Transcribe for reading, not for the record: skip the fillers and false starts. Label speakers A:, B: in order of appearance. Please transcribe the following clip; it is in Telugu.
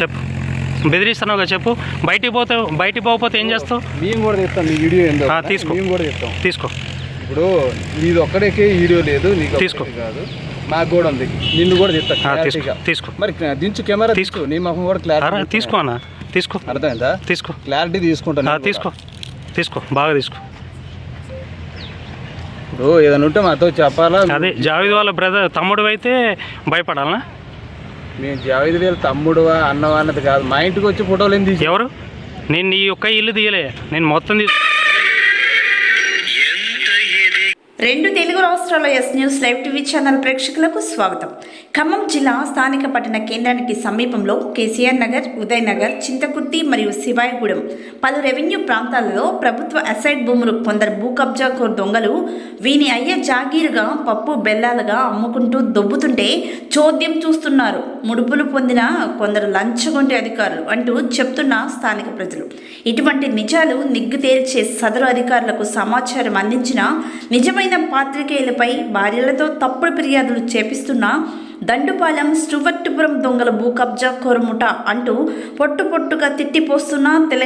A: చెప్పు, బెదిరిస్తున్నావుగా చెప్పు. బయటికి పోకపోతే ఏం చేస్తావు?
B: మేము కూడా చెప్తాం, నీ వీడియో ఏందో
A: తీసుకో,
B: మేము కూడా చెప్తాం.
A: తీసుకో.
B: ఇప్పుడు నీది ఒక్కడికే వీడియో లేదు, నీకు తీసుకో కాదు, మాకు కూడా ఉంది, నిన్ను కూడా చెప్తా.
A: తీసుకో
B: మరి దించు కెమెరా, తీసుకో, నీ మొహం కూడా క్లారిటీ
A: తీసుకో అన్న, తీసుకో.
B: అర్థమైందా?
A: తీసుకో,
B: క్లారిటీ తీసుకుంటా.
A: తీసుకో బాగా తీసుకో.
B: ఇప్పుడు ఏదైనా ఉంటే మాతో చెప్పాలా?
A: అదే జావేద్ వాళ్ళ బ్రదర్ తమ్ముడు అయితే భయపడాలనా?
B: మేము జావేద్ వీళ్ళ తమ్ముడువా అన్నవా అన్నది కాదు, మా ఇంటికి వచ్చి ఫోటోలు ఏం తీసి.
A: ఎవరు? నేను నీ యొక్క ఇల్లు తీయలే, నేను మొత్తం
C: రెండు తెలుగు రాష్ట్రాల yes news live TV channel ప్రేక్షకులకు స్వాగతం. ఖమ్మం జిల్లా స్థానిక పట్టణ కేంద్రానికి సమీపంలో కేసీఆర్ నగర్, ఉదయ్ నగర్, చింతకుర్తి మరియు శివాయిగూడెం పలు రెవెన్యూ ప్రాంతాలలో ప్రభుత్వ అసైడ్ భూములు కొందరు భూ కబ్జాకోర్ దొంగలు వీని అయ్యే జాగీరుగా పప్పు బెల్లాలుగా అమ్ముకుంటూ దొబ్బుతుంటే చోద్యం చూస్తున్నారు ముడుపులు పొందిన కొందరు లంచగొంటి అధికారులు అంటూ చెప్తున్న స్థానిక ప్రజలు. ఇటువంటి నిజాలు నిగ్గు తేల్చే సదరు అధికారులకు సమాచారం అందించిన నిజమైన పాత్రికేయులపై భార్యలతో తప్పుడు ఫిర్యాదులు చేపిస్తున్న దండుపాలెం స్టువర్టుపురం దొంగల భూ కబ్జా కోరముట అంటూ పొట్టుగా తిట్టిపోస్తున్న తెలంగాణ